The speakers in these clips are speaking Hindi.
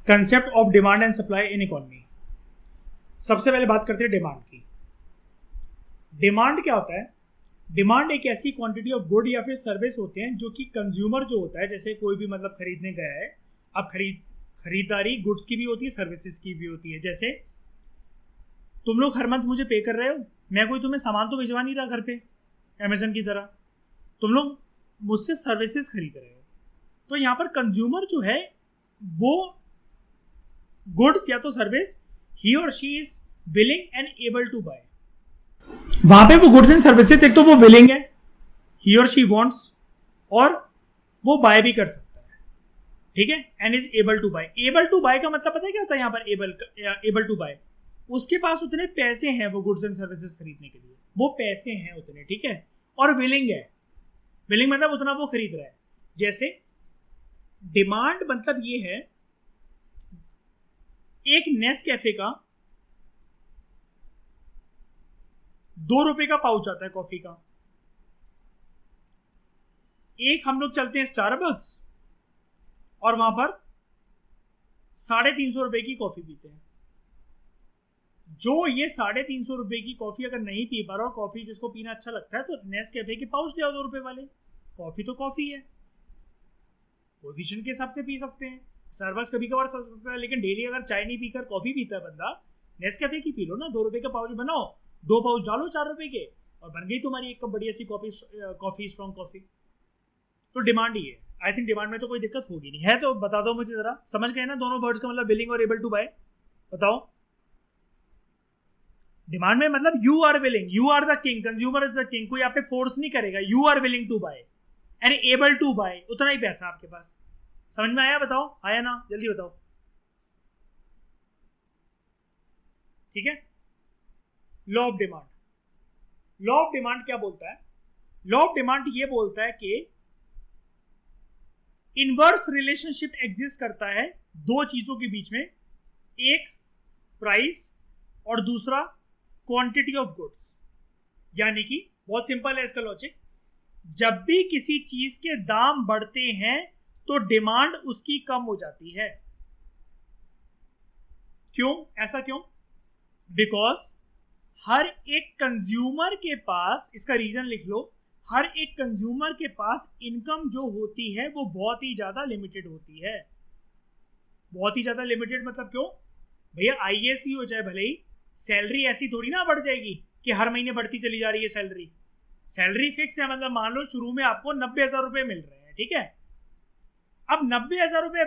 Concept of demand and supply in economy. सबसे पहले बात करते हैं डिमांड की। डिमांड क्या होता है? डिमांड एक ऐसी क्वांटिटी ऑफ गुड या फिर सर्विस होते हैं जो कि कंज्यूमर जो होता है, जैसे कोई भी मतलब खरीदने गया है, अब खरीदारी गुड्स की भी होती है, सर्विसेज की भी होती है। जैसे तुम लोग हर मंथ मुझे पे कर रहे हो, मैं कोई तुम्हें सामान तो भिजवा नहीं रहा घर पे अमेजन की तरह, तुम लोग मुझसे सर्विसेज खरीद रहे हो। तो यहाँ पर कंज्यूमर जो है वो गुड्स या तो सर्विस ही और she is willing and able to buy. वहां पे वो गुड्स एंड सर्विसेज एक तो वो विलिंग है, ही और शी वांट्स, और वो बाय भी कर सकता है, ठीक है, and is able to buy. Able to buy का मतलब पता है क्या होता है यहाँ पर? एबल टू बाय, उसके पास उतने पैसे हैं वो गुड्स एंड सर्विसेज खरीदने के लिए, वो पैसे हैं उतने, ठीक है, और विलिंग है। विलिंग मतलब उतना वो खरीद रहा है। जैसे डिमांड मतलब ये है, एक नेस्कैफे का 2 रुपए का पाउच आता है कॉफी का, एक हम लोग चलते हैं स्टारबक्स और वहां पर 350 रुपए की कॉफी पीते हैं। जो ये 350 रुपए की कॉफी अगर नहीं पी पा रहा, और कॉफी जिसको पीना अच्छा लगता है, तो नेस्कैफे के पाउच ले आओ 2 रुपए वाले। कॉफी तो कॉफी है, पोजीशन के हिसाब से पी सकते हैं। स्टारबक्स कभी कभार सकता है, लेकिन डेली अगर चाय नहीं पीकर कॉफी पीता है बंदा, नेस्कैफे की पी लो ना। 2 रुपए का पाउच बनाओ, 2 पाउच डालो 4 रुपए के, और बन गई तुम्हारी एक कप बढ़िया सी कॉफी, स्ट्रॉन्ग कॉफी। तो डिमांड ही है। आई थिंक डिमांड में तो कोई दिक्कत होगी नहीं है। तो बता दो मुझे जरा, समझ गए ना दोनों वर्ड्स का मतलब, विलिंग और एबल टू बाय? बताओ। डिमांड में मतलब you are willing, you are the king, consumer is the king, कोई आप पे फोर्स नहीं करेगा। You are willing to buy and able to buy, उतना ही पैसा आपके पास। समझ में आया? बताओ, आया ना? जल्दी बताओ, ठीक है। Law of demand, law of demand क्या बोलता है? लॉ ऑफ डिमांड ये बोलता है कि इनवर्स रिलेशनशिप एग्जिस्ट करता है दो चीजों के बीच में, एक प्राइस और दूसरा क्वांटिटी ऑफ गुड्स। यानी कि बहुत सिंपल है इसका लॉजिक, जब भी किसी चीज के दाम बढ़ते हैं तो डिमांड उसकी कम हो जाती है। क्यों? ऐसा क्यों? बिकॉज हर एक कंज्यूमर के पास, इसका रीजन लिख लो, हर एक कंज्यूमर के पास इनकम जो होती है वो बहुत ही ज्यादा लिमिटेड होती है। बहुत ही ज्यादा लिमिटेड मतलब क्यों भैया? आईएएस ही हो जाए भले ही, सैलरी ऐसी थोड़ी ना बढ़ जाएगी कि हर महीने बढ़ती चली जा रही है सैलरी। सैलरी फिक्स है, मतलब मान लो शुरू में आपको 90,000 रुपए मिल रहे हैं, ठीक है। अब 90,000 रुपए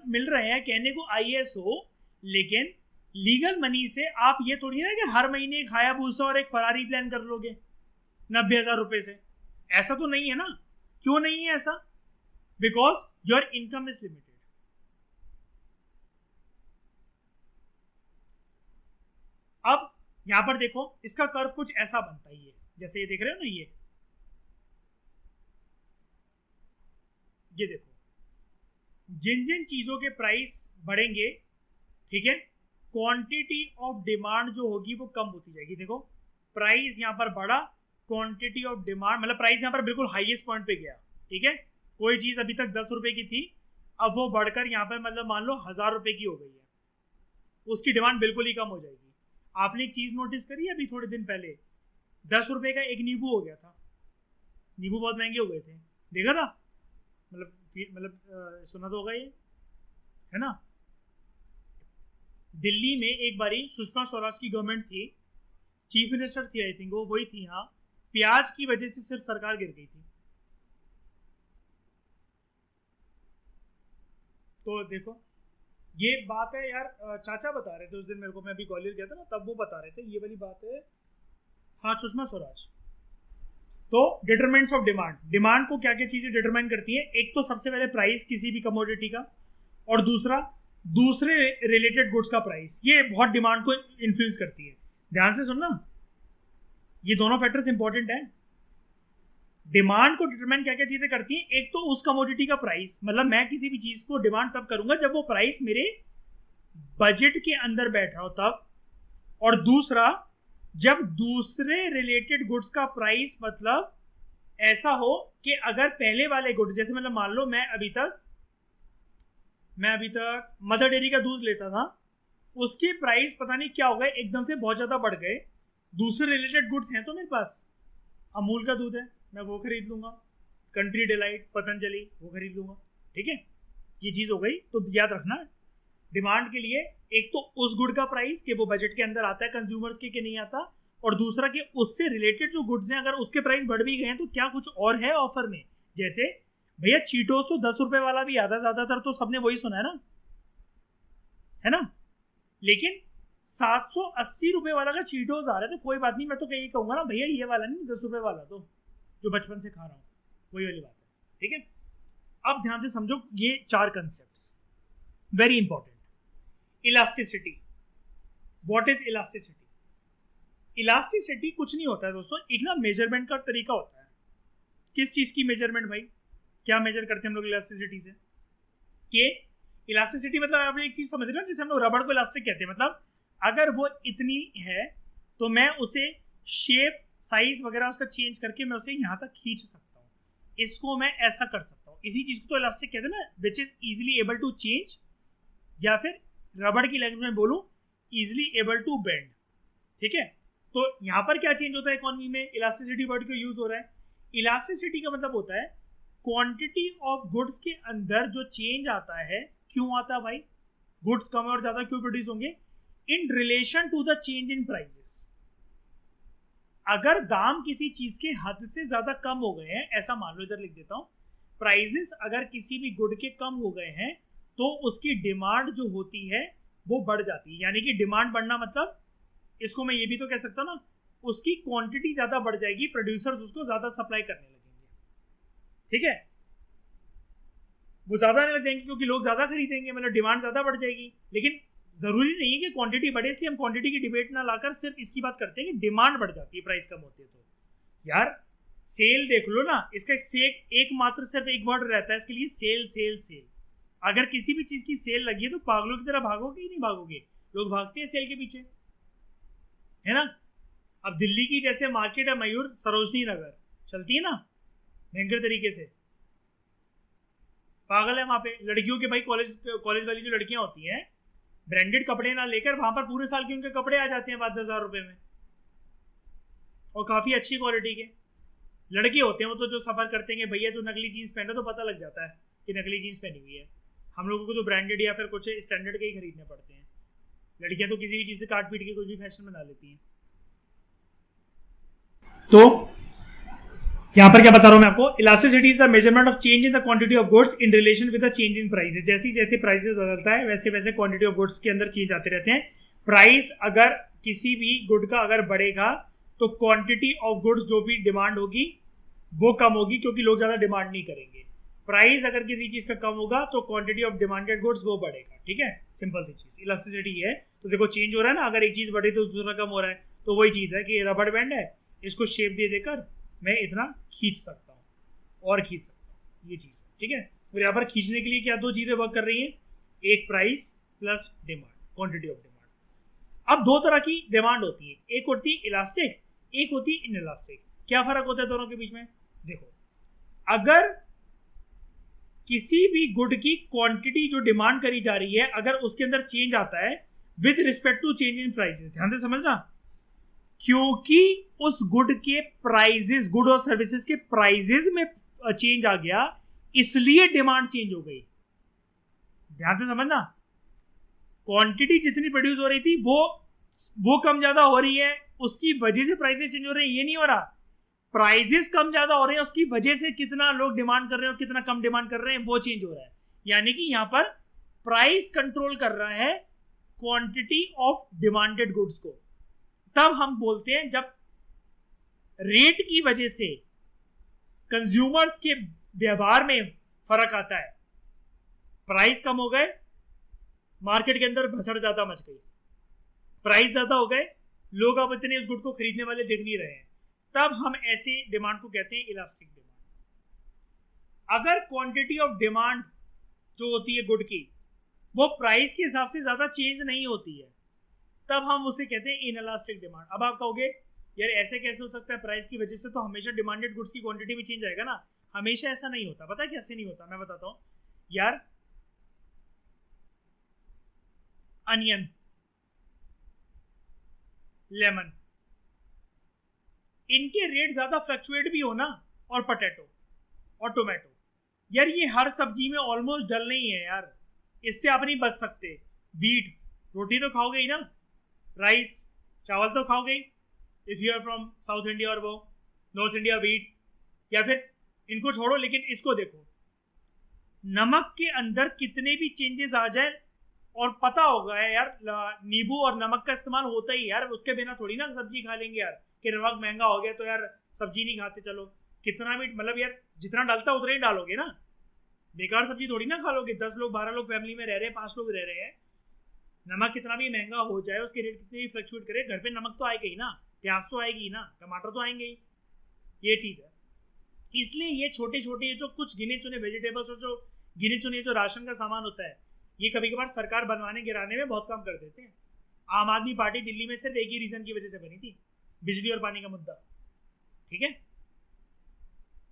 मिल रहे हैं, कहने को आईएएस हो, लेकिन लीगल मनी से आप ये थोड़ी ना कि हर महीने एक हायाबुसा और एक फरारी प्लान कर लोगे 90,000 रुपए से। ऐसा तो नहीं है ना। क्यों नहीं है ऐसा? Because your income is limited. अब यहां पर देखो, इसका कर्व कुछ ऐसा बनता है, ये जैसे ये देख रहे हो ना, ये देखो, जिन जिन चीजों के प्राइस बढ़ेंगे, ठीक है, क्वांटिटी ऑफ डिमांड जो होगी वो कम होती जाएगी। देखो प्राइस यहां पर बढ़ा, क्वांटिटी ऑफ डिमांड, मतलब प्राइस यहां पर बिल्कुल हाईएस्ट पॉइंट पे गया, ठीक है। कोई चीज अभी तक 10 रुपए की थी, अब वो बढ़कर यहां पर मतलब मान लो 1000 रुपए की हो गई है, उसकी डिमांड बिल्कुल ही कम हो जाएगी। आपने एक चीज नोटिस करी अभी थोड़े दिन पहले, 10 रुपए का एक नींबू हो गया था। नींबू बहुत महंगे हो गए थे, देखा था? मतलब सुना तो होगा ये, है ना। दिल्ली में एक बारी सुषमा स्वराज की गवर्नमेंट थी, चीफ मिनिस्टर थी, आई थिंक वो वही थी, हाँ। प्याज की वजह से सिर्फ सरकार गिर गई थी। तो देखो ये बात है यार, चाचा बता रहे थे उस दिन मेरे को, मैं अभी ग्वालियर गया था ना, तब वो बता रहे थे ये वाली बात है। हाँ, सुषमा स्वराज। तो डिटरमिनेंट्स ऑफ डिमांड, डिमांड को क्या क्या चीजें डिटरमाइन करती है? एक तो सबसे पहले प्राइस किसी भी कमोडिटी का, और दूसरा दूसरे रिलेटेड गुड्स का प्राइस। ये बहुत डिमांड को इन्फ्लुएंस करती है। ध्यान से सुनना, ये दोनों फैक्टर्स इंपॉर्टेंट है। डिमांड को डिटरमाइन क्या क्या चीजें करती हैं? एक तो उस कमोडिटी का प्राइस, मतलब मैं किसी भी चीज को डिमांड तब करूंगा जब वो प्राइस मेरे बजट के अंदर बैठ रहा हो तब, और दूसरा जब दूसरे रिलेटेड गुड्स का प्राइस मतलब ऐसा हो कि अगर पहले वाले गुड, जैसे मतलब मान लो मैं अभी तक मैं अभी तक मदर डेयरी का दूध लेता था, उसके प्राइस पता नहीं क्या हो गए, एकदम से बहुत ज़्यादा बढ़ गए। दूसरे रिलेटेड गुड्स हैं तो मेरे पास, अमूल का दूध है मैं वो खरीद लूँगा, कंट्री डिलाइट, पतंजलि वो खरीद लूँगा, ठीक है। ये चीज़ हो गई। तो याद रखना डिमांड के लिए एक तो उस गुड का प्राइस कि वो बजट के अंदर आता है कंज्यूमर्स के नहीं आता, और दूसरा कि उससे रिलेटेड जो गुड्स हैं अगर उसके प्राइस बढ़ भी गए हैं तो क्या कुछ और है ऑफर में। जैसे भैया चीटोस तो 10 रुपए वाला भी आता, ज्यादातर तो सबने वही सुना है ना, लेकिन 780 रुपए वाला का चीटोस आ रहा है तो कोई बात नहीं, मैं तो कहीं कहूंगा ना भैया ये वाला नहीं, 10 रुपए वाला तो जो बचपन से खा रहा हूँ वही वाली बात है, ठीक है। अब ध्यान से समझो ये 4 concepts, very important. Elasticity, what is elasticity? Elasticity कुछ नहीं होता है दोस्तों, एक ना मेजरमेंट का तरीका होता है। किस चीज की मेजरमेंट भाई? क्या मेजर करते हैं हम लोग इलास्टिसिटी से? कि इलास्टिसिटी मतलब आप एक चीज समझ रहे हो, जैसे हम लोग रबड़ को इलास्टिक कहते हैं, मतलब अगर वो इतनी है तो मैं उसे शेप साइज वगैरह उसका चेंज करके मैं उसे यहाँ तक खींच सकता हूँ, इसको मैं ऐसा कर सकता हूँ। इसी चीज को तो इलास्टिक कहते हैं ना, which is easily able to change, या फिर रबड़ की लैंग्वेज में बोलूँ इजिली एबल टू बेंड, ठीक है। तो यहाँ पर क्या चेंज होता है इकोनॉमी में? इलास्टिसिटी वर्ड क्यों यूज हो रहा है? इलास्टिसिटी का मतलब होता है क्वांटिटी ऑफ गुड्स के अंदर जो चेंज आता है। क्यों आता है भाई? गुड्स कम और ज्यादा क्यों प्रोड्यूस होंगे? In relation to the change in prices. अगर दाम किसी चीज के हद से ज्यादा कम हो गए हैं, ऐसा मान लो, इधर लिख देता हूं, प्राइसेस अगर किसी भी गुड के कम हो गए हैं तो उसकी डिमांड जो होती है वो बढ़ जाती है। यानी कि डिमांड बढ़ना मतलब इसको मैं ये भी तो कह सकता हूं ना, उसकी क्वांटिटी ज्यादा बढ़ जाएगी, प्रोड्यूसर्स उसको ज्यादा सप्लाई करने लगेंगे, ठीक है। वो ज्यादा आने लग जाएंगे क्योंकि लोग ज्यादा खरीदेंगे, मतलब डिमांड ज्यादा बढ़ जाएगी। लेकिन जरूरी नहीं है कि क्वांटिटी बढ़े, इसलिए हम क्वांटिटी की डिबेट ना लाकर सिर्फ इसकी बात करते हैं कि डिमांड बढ़ जाती है प्राइस कम होती है। तो यार सेल देख लो ना, इसका एक मात्र सिर्फ एक वर्ड रहता है इसके लिए, सेल सेल सेल। अगर किसी भी चीज की सेल लगी है तो पागलों की तरह भागोगे ही नहीं भागोगे? लोग भागते हैं सेल के पीछे, है ना। अब दिल्ली की जैसे मार्केट है मयूर, सरोजनी नगर चलती है ना भयंकर तरीके से, पागल है वहां पे लड़कियों के भाई, कॉलेज वाली जो लड़कियां होती हैं ब्रांडेड कपड़े ना लेकर वहां पर पूरे साल के उनके कपड़े आ जाते हैं 5,000 रुपए में, और काफी अच्छी क्वालिटी के लड़के होते हैं वो तो, जो सफर करते हैं भैया जो नकली जीन्स पहने तो पता लग जाता है कि नकली जीन्स पहनी हुई है। हम लोगों को तो ब्रांडेड या फिर कुछ स्टैंडर्ड के ही खरीदने पड़ते हैं। लड़कियां तो किसी भी चीज से काट पीट के कुछ भी फैशन बना लेती हैं। तो यहां पर क्या बता रहा हूं मैं आपको, elasticity is the measurement of change in the quantity of goods in relation with the change in price. जैसे जैसे प्राइसेस बदलता है वैसे वैसे क्वांटिटी ऑफ गुड्स के अंदर चेंज आते रहते हैं। प्राइस अगर किसी भी गुड का अगर बढ़ेगा तो क्वांटिटी ऑफ गुड्स जो भी डिमांड होगी वो कम होगी, क्योंकि लोग ज्यादा डिमांड नहीं करेंगे। प्राइस अगर किसी चीज का कम होगा तो क्वांटिटी ऑफ डिमांडेड गुड्स वो बढ़ेगा, ठीक है। सिंपल सी चीज इलास्टिसिटी है। तो देखो चेंज हो रहा है ना, अगर एक चीज बढ़ी तो दूसरा कम हो रहा है। तो वही चीज है कि रबड़ बैंड है, इसको शेप दे देकर मैं इतना खींच सकता हूँ और खींच सकता हूँ, ये चीज है, ठीक है। और यहाँ पर खींचने के लिए क्या दो चीजें वर्क कर रही हैं, एक price plus demand, quantity of demand. अब दो तरह की डिमांड होती है, एक होती है इलास्टिक, एक होती है इनइलास्टिक। क्या फर्क होता है दोनों के बीच में? देखो, अगर किसी भी गुड की क्वांटिटी जो डिमांड करी जा रही है अगर उसके अंदर चेंज आता है with respect to change in prices, ध्यान से समझना, क्योंकि उस गुड के प्राइजेस, गुड और सर्विसेज के प्राइजेस में चेंज आ गया इसलिए डिमांड चेंज हो गई। ध्यान से समझना, क्वांटिटी जितनी प्रोड्यूस हो रही थी वो कम ज्यादा हो रही है, उसकी वजह से प्राइसेस चेंज हो रहे हैं, ये नहीं हो रहा। प्राइजेस कम ज्यादा हो रहे हैं, उसकी वजह से कितना लोग डिमांड कर रहे हैं और कितना कम डिमांड कर रहे हैं वो चेंज हो रहा है। यानी कि यहां पर प्राइस कंट्रोल कर रहा है क्वांटिटी ऑफ डिमांडेड गुड्स को। तब हम बोलते हैं जब रेट की वजह से कंज्यूमर्स के व्यवहार में फर्क आता है, प्राइस कम हो गए, मार्केट के अंदर भसड़ ज्यादा मच गई, प्राइस ज्यादा हो गए, लोग अब इतने उस गुड को खरीदने वाले दिख नहीं रहे हैं, तब हम ऐसे डिमांड को कहते हैं इलास्टिक डिमांड। अगर क्वांटिटी ऑफ डिमांड जो होती है गुड की वो प्राइस के हिसाब से ज्यादा चेंज नहीं होती है, तब हम उसे कहते हैं इनइलास्टिक डिमांड। अब आप कहोगे यार ऐसे कैसे हो सकता है, प्राइस की वजह से तो हमेशा डिमांडेड गुड्स की क्वांटिटी भी चेंज आएगा ना। हमेशा ऐसा नहीं होता, पता है कैसे नहीं होता, मैं बताता हूं यार। अनियन, लेमन, इनके रेट ज्यादा फ्लक्चुएट भी हो ना, और पोटैटो और टोमेटो, यार ये हर सब्जी में ऑलमोस्ट डल नहीं है यार, इससे आप नहीं बच सकते। वीट, रोटी तो खाओगे ही ना, राइस, चावल तो खाओगे ही, if you are from South India और वो नॉर्थ इंडिया, वीट, या फिर इनको छोड़ो, लेकिन इसको देखो, नमक के अंदर कितने भी चेंजेस आ जाए, और पता होगा यार नींबू और नमक का इस्तेमाल होता ही यार, उसके बिना थोड़ी ना सब्जी खा लेंगे यार, कि नमक महंगा हो गया तो यार सब्जी नहीं खाते, चलो कितना भी मतलब यार जितना डालता उतना ही डालोगे ना, बेकार सब्जी थोड़ी ना खा लोगे। 10 लोग 12 लोग फैमिली में रह रहे हैं, 5 लोग रह रहे हैं, नमक कितना भी महंगा हो जाए, उसके रेट कितने भी फ्लक्चुएट करे, घर पे नमक तो आएगा ही ना, प्याज तो आएगी ही ना, टमाटर तो आएंगे ही, ये चीज़ है। इसलिए ये छोटे छोटे जो कुछ गिने चुने वेजिटेबल्स और जो गिने चुने जो राशन का सामान होता है, ये कभी कभार सरकार बनवाने गिराने में बहुत काम कर देते हैं। आम आदमी पार्टी दिल्ली में सिर्फ एक ही रीजन की वजह से बनी थी, बिजली और पानी का मुद्दा, ठीक है।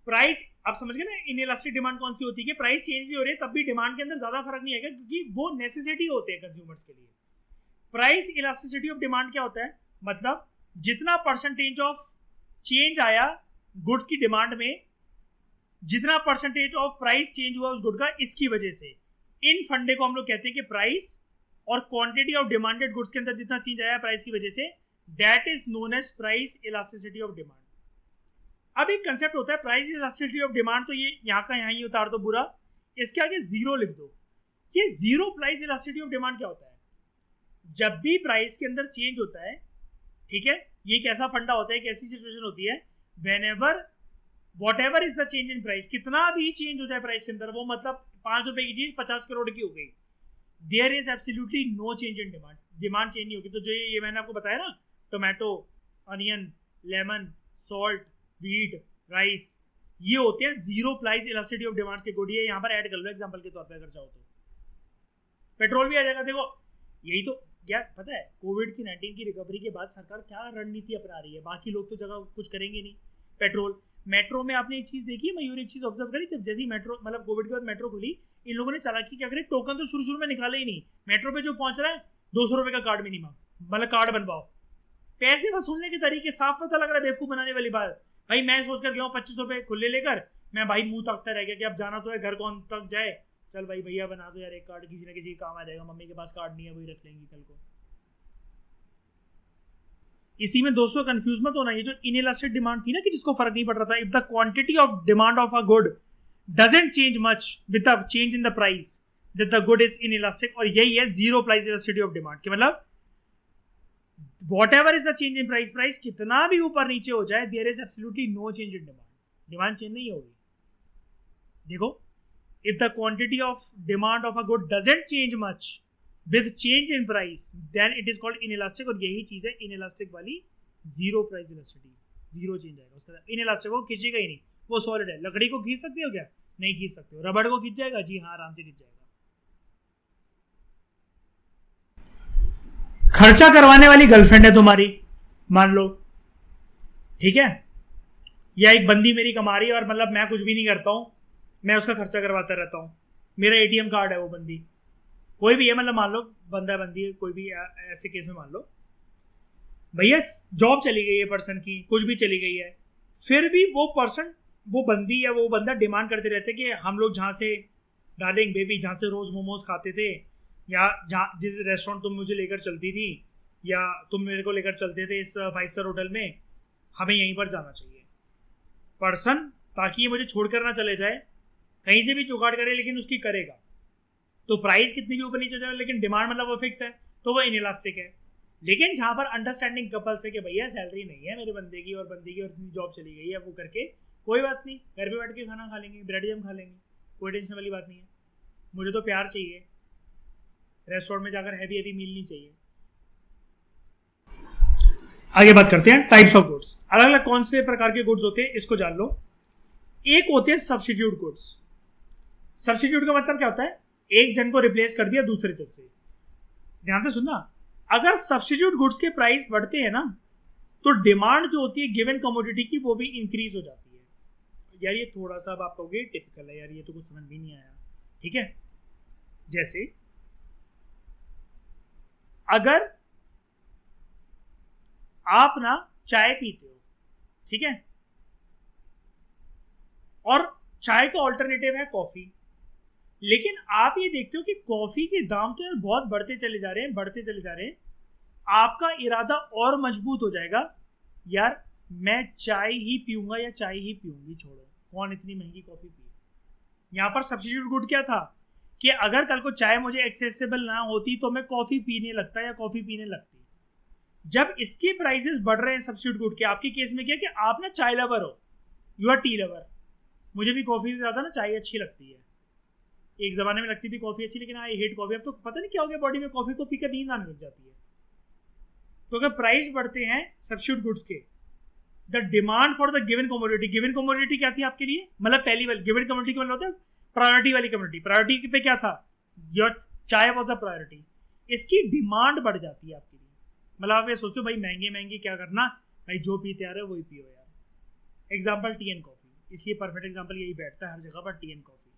प्राइस आप समझ गए ना, इनइलास्टिक डिमांड कौन सी होती है कि प्राइस चेंज भी हो रही है तब भी डिमांड के अंदर ज्यादा फर्क नहीं आएगा, क्योंकि वो नेसेसिटी होते हैं कंज्यूमर्स के लिए। प्राइस इलास्टिसिटी ऑफ डिमांड क्या होता है, मतलब जितना परसेंटेज ऑफ चेंज आया गुड्स की डिमांड में, जितना परसेंटेज ऑफ प्राइस चेंज हुआ उस गुड का, इसकी वजह से इन फंडे को हम लोग कहते हैं कि प्राइस और क्वांटिटी ऑफ डिमांडेड गुड्स के अंदर जितना चेंज आया प्राइस की वजह से, that is known as price elasticity of demand. अब एक कंसेप्ट होता है प्राइस इलास्टिसिटी ऑफ डिमांड, तो ये यहाँ का यहाँ ही उतार दो बुरा, इसके आगे जीरो लिख दो। ये zero price elasticity of demand क्या होता है, जब भी प्राइस के अंदर चेंज होता है, ठीक है, ये एक ऐसा फंडा होता है, एक ऐसी सिचुएशन होती है, whenever whatever is the change in price, कितना भी चेंज होता है प्राइस के अंदर, वो मतलब 5 रुपए की चीज 50 करोड़ की हो गई, there is absolutely no change in demand, demand change नहीं होगी। तो जो ये मैंने आपको बताया ना, tomato, onion, lemon, salt, wheat, rice, ये होते हैं zero price elasticity of demand के गुड। ये यहाँ पर ऐड कर लो एग्जांपल के तौर पे अगर चाहो तो। पेट्रोल भी आ जाएगा, देखो यही तो क्या पता है, कोविड की 19 की रिकवरी के बाद सरकार क्या रणनीति अपना रही है, बाकी लोग तो जगह कुछ करेंगे नहीं। पेट्रोल, मेट्रो में आपने एक चीज देखी मयूर, एक चीज ऑब्जर्व करी, जब जैसे मेट्रो मतलब कोविड के बाद मेट्रो खुली, इन लोगों ने चालाकी क्या करी, टोकन तो शुरू में निकाले ही नहीं, मेट्रो पे जो पहुंच रहा है 200 रुपए का कार्ड मिनिमम, मतलब कार्ड बनवाओ, पैसे वसूलने के तरीके साफ पता लग रहा है, बेवकूफ बनाने वाली बात। भाई मैं सोच कर गया 25 रुपए खुले लेकर, मैं भाई मुंह तकता रह गया कि अब जाना तो है, घर कौन तक जाए, चल भाई भैया बना दो यार एक कार्ड, किसी ना किसी काम आ जाएगा, मम्मी के पास कार्ड नहीं है वही रख लेंगी कल को। इसी में दोस्तों कंफ्यूज मत होना, ये जो इनइलास्टिक डिमांड थी ना कि जिसको फर्क नहीं पड़ रहा था, if the quantity of demand of a good doesn't change much with the change in the price, that the good is inelastic, और यही है zero price elasticity of demand कि मतलब whatever is the change in price, price कितना भी ऊपर नीचे हो जाए, there is absolutely no change in demand, demand change नहीं होगी। देखो, if the quantity of demand of a good doesn't change much with change in price, then it is called inelastic, और यही चीज है inelastic वाली zero price elasticity, zero change आएगा उसका। इनइलास्टिक को खींचेगा ही नहीं, वो सॉलिड है। लकड़ी को खींच सकते हो क्या, नहीं खींच सकते हो। रबड़ को खींच जाएगा, जी हाँ आराम से खींच जाएगा। खर्चा करवाने वाली गर्लफ्रेंड है तुम्हारी, मान लो, ठीक है, या एक बंदी मेरी कमा रही है और मतलब मैं कुछ भी नहीं करता हूं, मैं उसका खर्चा करवाता रहता हूं, मेरा एटीएम कार्ड है वो बंदी, कोई भी है, मतलब मान लो बंदा बंदी है, कोई भी ऐसे केस में मान लो भैया जॉब चली गई है पर्सन की, कुछ भी चली गई है, फिर भी वो पर्सन, वो बंदी या वो बंदा डिमांड करते रहते कि हम लोग जहाँ से डार्लिंग बेबी, जहाँ से रोज मोमोज खाते थे, या जहाँ जिस रेस्टोरेंट तुम मुझे लेकर चलती थी, या तुम मेरे को लेकर चलते थे इस 5 स्टार होटल में, हमें यहीं पर जाना चाहिए पर्सन, ताकि ये मुझे छोड़ कर ना चले जाए, कहीं से भी जुगाड़ करे लेकिन उसकी करेगा। तो प्राइस कितनी भी ऊपर नीचे जाए लेकिन डिमांड मतलब वो फिक्स है, तो वो इनइलास्टिक है। लेकिन जहाँ पर अंडरस्टैंडिंग कपल्स है कि भैया सैलरी नहीं है मेरे बंदे की और बंदी की और जॉब चली गई है, वो करके कोई बात नहीं, घर पे बैठ के खाना खा लेंगे, ब्रेड जैम खा लेंगे, कोई टेंशन वाली बात नहीं है। मुझे तो प्यार चाहिए, रेस्टोरेंट में जाकर हैवी हैवी मील नहीं चाहिए। आगे बात करते हैं टाइप्स ऑफ गुड्स। अलग अलग कौन से प्रकार के गुड्स होते हैं इसको जान लो। एक होते हैं सब्स्टिट्यूट गुड्स। सब्स्टिट्यूट का मतलब क्या होता है, एक जन को रिप्लेस कर दिया दूसरे जन से। ध्यान से सुनना, अगर सब्स्टिट्यूट गुड्स के प्राइस बढ़ते हैं ना, तो डिमांड जो होती है गिवन कमोडिटी की वो भी इंक्रीज हो जाती है। यार ये थोड़ा सा अब आप कहोगे टिपिकल है यार, ये तो कुछ समझ भी नहीं आया, ठीक है। जैसे अगर आप ना चाय पीते हो, ठीक है, और चाय का ऑल्टरनेटिव है कॉफी, लेकिन आप ये देखते हो कि कॉफी के दाम तो यार बहुत बढ़ते चले जा रहे हैं, बढ़ते चले जा रहे हैं, आपका इरादा और मजबूत हो जाएगा, यार मैं चाय ही पीऊंगा या चाय ही पीऊंगी, छोड़ो कौन इतनी महंगी कॉफी पिए। यहां पर सब्स्टिट्यूट गुड क्या था कि अगर कल को चाय मुझे एक्सेसिबल ना होती तो मैं कॉफी पीने लगता या कॉफी पीने लगती। जब इसके प्राइसेस बढ़ रहे हैं सब्स्टिट्यूट गुड के, आपके केस में क्या कि आप ना चाय लवर हो, यू आर टी लवर। मुझे भी कॉफी से ज्यादा ना चाय अच्छी लगती है। एक जमाने में लगती थी कॉफी अच्छी, लेकिन आई हेट कॉफी। अब तो पता नहीं क्या हो गया बॉडी में, कॉफी को पीकर नींद आने लग जाती है। तो अगर प्राइस बढ़ते हैं सब्स्टिट्यूट गुड्स के, the demand for the given commodity, given commodity क्या थी आपके लिए, मतलब पहली वाली गिवन कमोडिटी का मतलब होता है प्रायोरिटी वाली कमोडिटी। प्रायोरिटी पे क्या था, योर चाय वॉज अ प्रायोरिटी। इसकी डिमांड बढ़ जाती है आपके लिए। मतलब आप ये सोचो भाई महंगे महंगे क्या करना, भाई जो पीते आ रहे हो वही पियो यार। एग्जाम्पल टी एंड कॉफी, इसलिए परफेक्ट एग्जाम्पल यही बैठता है हर जगह पर, टी एंड कॉफी।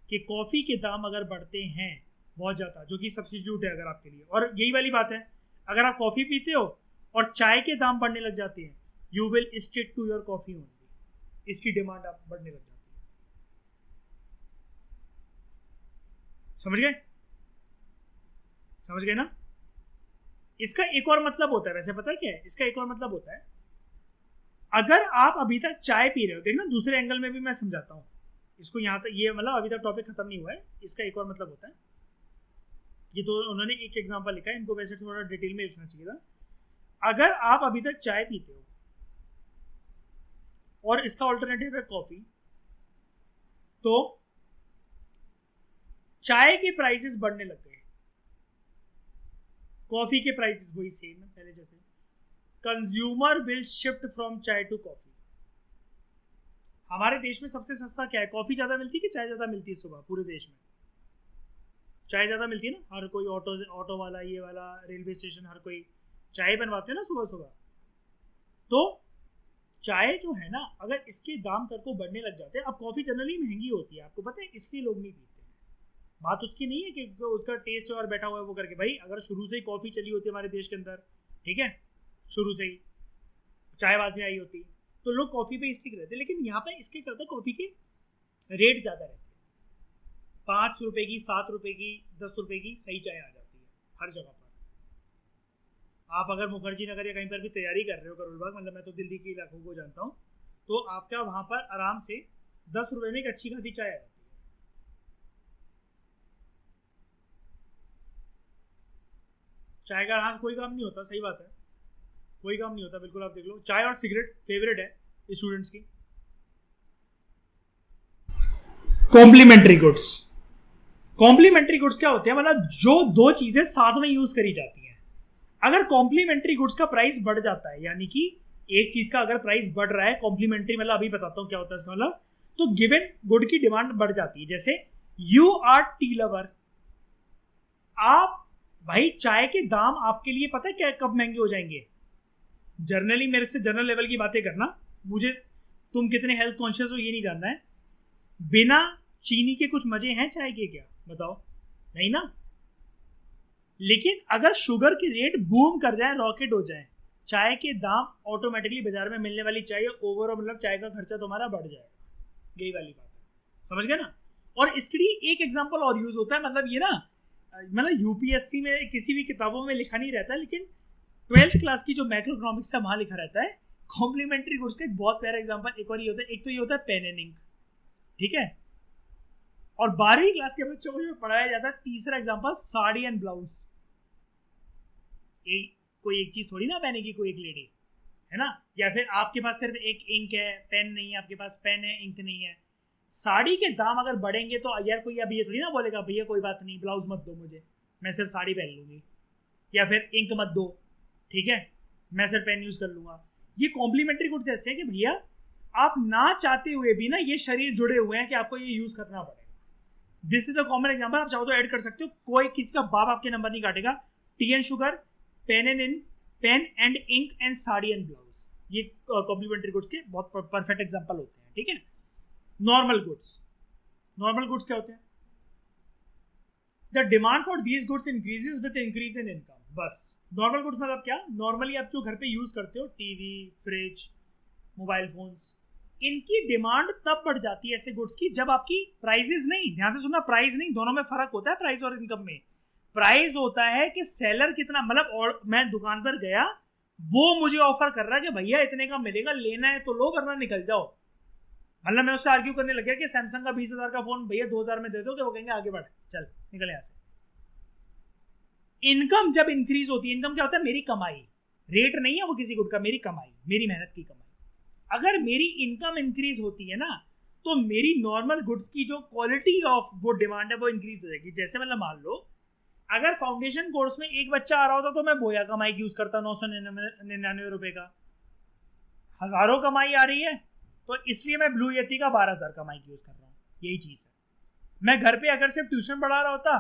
कि कॉफी के दाम अगर बढ़ते हैं बहुत ज़्यादा, जो कि सब्स्टिट्यूट है अगर आपके लिए, और यही वाली बात है, अगर आप कॉफी पीते हो और चाय के दाम बढ़ने लग जाते हैं, you will stick to your coffee only. इसकी डिमांड आप बढ़ने लग जाती है। समझ गए, समझ गए ना। इसका एक और मतलब होता है, वैसे पता है क्या है इसका एक और मतलब होता है, अगर आप अभी तक चाय पी रहे हो, देखना दूसरे एंगल में भी मैं समझाता हूं इसको। यहां तक ये मतलब अभी तक टॉपिक खत्म नहीं हुआ है, इसका एक और मतलब होता है। ये तो उन्होंने एक एग्जांपल लिखा है, इनको वैसे थोड़ा डिटेल में लिखना चाहिए था। अगर आप अभी तक चाय पीते हो और इसका ऑल्टरनेटिव है कॉफी, तो चाय के प्राइसेस बढ़ने लग गए, कॉफी के प्राइसेस वही सेम है पहले जैसे। कंज्यूमर विल शिफ्ट फ्रॉम चाय टू कॉफी। हमारे देश में सबसे सस्ता क्या है, कॉफी ज्यादा मिलती है कि चाय ज्यादा मिलती है सुबह पूरे देश में? चाय ज्यादा मिलती है ना। हर कोई ऑटो वाला, ये वाला, रेलवे स्टेशन, हर कोई चाय बनवाते हैं ना सुबह सुबह। तो चाय जो है ना, अगर इसके दाम कर को बढ़ने लग जाते हैं, अब कॉफी जनरली महंगी होती है आपको पता है, इसलिए लोग नहीं पीते हैं। बात उसकी नहीं है कि उसका टेस्ट और बैठा हुआ है वो करके, भाई अगर शुरू से ही कॉफी चली होती है हमारे देश के अंदर, ठीक है, शुरू से ही चाय बाद में आई होती तो लोग कॉफी पे स्टिक रहते। लेकिन यहाँ पे इसके करते कॉफी के रेट ज्यादा रहते हैं, 5 रुपए की, 7 रुपए की, 10 रुपए की सही चाय आ जाती है हर जगह पर। आप अगर मुखर्जी नगर या कहीं पर भी तैयारी कर रहे हो करोल बाग, मतलब मैं तो दिल्ली के इलाकों को जानता हूँ, तो आपका वहां पर आराम से 10 रुपए में एक अच्छी खासी चाय आ जाती है। चाय का हाँ कोई काम नहीं होता, सही बात है, कोई काम नहीं होता बिल्कुल। आप देख लो, चाय और सिगरेट फेवरेट है स्टूडेंट्स की। कॉम्प्लीमेंट्री गुड्स, कॉम्प्लीमेंट्री गुड्स क्या होते हैं, मतलब जो दो चीजें साथ में यूज करी जाती हैं। अगर कॉम्प्लीमेंट्री गुड्स का प्राइस बढ़ जाता है, यानी कि एक चीज का अगर प्राइस बढ़ रहा है, कॉम्प्लीमेंट्री मतलब अभी बताता हूं क्या होता है इसका मतलब, तो गिवन गुड की डिमांड बढ़ जाती है। जैसे यू आर टी लवर, आप भाई चाय के दाम आपके लिए पता है क्या कब महंगे हो जाएंगे, जर्नली मेरे से जनरल लेवल की बातें करना, मुझे तुम कितने हेल्थ कॉन्शियस हो ये नहीं जानना है। बिना चीनी के कुछ मजे हैं चाय के क्या, बताओ, नहीं ना। लेकिन अगर शुगर की रेट बूम कर जाए, रॉकेट हो जाए, चाय के दाम ऑटोमेटिकली बाजार में मिलने वाली चाय ओवरऑल मतलब चाय का खर्चा तुम्हारा बढ़ जाएगा। यही वाली बात है, समझ गए ना। और इसके लिए एक एग्जांपल और यूज होता है, मतलब ये ना, मतलब यूपीएससी में किसी भी किताबों में लिखा नहीं रहता, लेकिन 12th क्लास की जो मैक्रो इकोनॉमिक्स है वहां लिखा रहता है। कॉम्प्लीमेंट्री गुड्स का एक बहुत प्यारा एग्जांपल एक और ये होता है, एक तो ये होता है पेन एंड इंक, ठीक है, और 12वीं क्लास के बच्चों को जो पढ़ाया जाता है, तीसरा एग्जांपल साड़ी एंड ब्लाउज। कोई एक चीज थोड़ी ना पहनेगी कोई एक लेडी, है ना। या फिर आपके पास सिर्फ एक इंक है, पेन नहीं है, आपके पास पेन है इंक नहीं है। साड़ी के दाम अगर बढ़ेंगे तो यार कोई अब ये थोड़ी ना बोलेगा भैया कोई बात नहीं ब्लाउज मत दो मुझे, मैं सिर्फ साड़ी पहन लूंगी, या फिर इंक मत दो, ठीक है, मैं सिर्फ पेन यूज कर लूंगा। ये कॉम्प्लीमेंट्री गुड्स ऐसे हैं कि भैया आप ना चाहते हुए भी ना ये शरीर जुड़े हुए हैं कि आपको ये यूज करना पड़ेगा। This is a common example, आप चाहो तो ऐड कर सकते हो, कोई किसी का बाप आपके नंबर नहीं काटेगा। Tea and sugar, pen and ink and sari and blouse, ये कॉम्प्लीमेंट्री गुड्स के बहुत परफेक्ट एग्जांपल होते हैं, ठीक है। नॉर्मल गुड्स, नॉर्मल गुड्स क्या होते हैं, the demand for these goods increases with increase in income. बस नॉर्मल गुड्स मतलब क्या, नॉर्मली आप जो घर पे यूज करते हो, टीवी, फ्रिज, मोबाइल फोन्स, इनकी डिमांड तब बढ़ जाती है ऐसे गुड्स की जब आपकी प्राइजेस नहीं, ध्यान से सुनना, प्राइस नहीं, दोनों में फर्क होता है प्राइस और इनकम में। प्राइस होता है कि सेलर कितना, मतलब और मैं दुकान पर गया, वो मुझे ऑफर कर रहा है कि भैया इतने का मिलेगा, लेना है तो लो वरना निकल जाओ। मतलब मैं उससे आर्ग्यू करने लग गया कि सैमसंग का 20,000 का फोन भैया 2,000 में दे दो, कि वो कहेंगे आगे बढ़, चल निकल यहां से। इनकम जब इंक्रीज होती है, इनकम क्या होता है, मेरी कमाई, रेट नहीं है वो किसी गुड का, मेरी कमाई, मेरी मेहनत की कमाई। अगर मेरी इनकम इंक्रीज होती है ना, तो मेरी नॉर्मल गुड्स की जो क्वालिटी ऑफ वो डिमांड है वो इंक्रीज हो जाएगी। जैसे मतलब मान लो अगर फाउंडेशन कोर्स में एक बच्चा आ रहा होता तो मैं बोया का माइक यूज करता 999 रुपए का, हजारों कमाई आ रही है तो इसलिए मैं ब्लू यती का 12,000 का माइक यूज कर रहा हूँ। यही चीज है। मैं घर पे अगर सिर्फ ट्यूशन पढ़ा रहा होता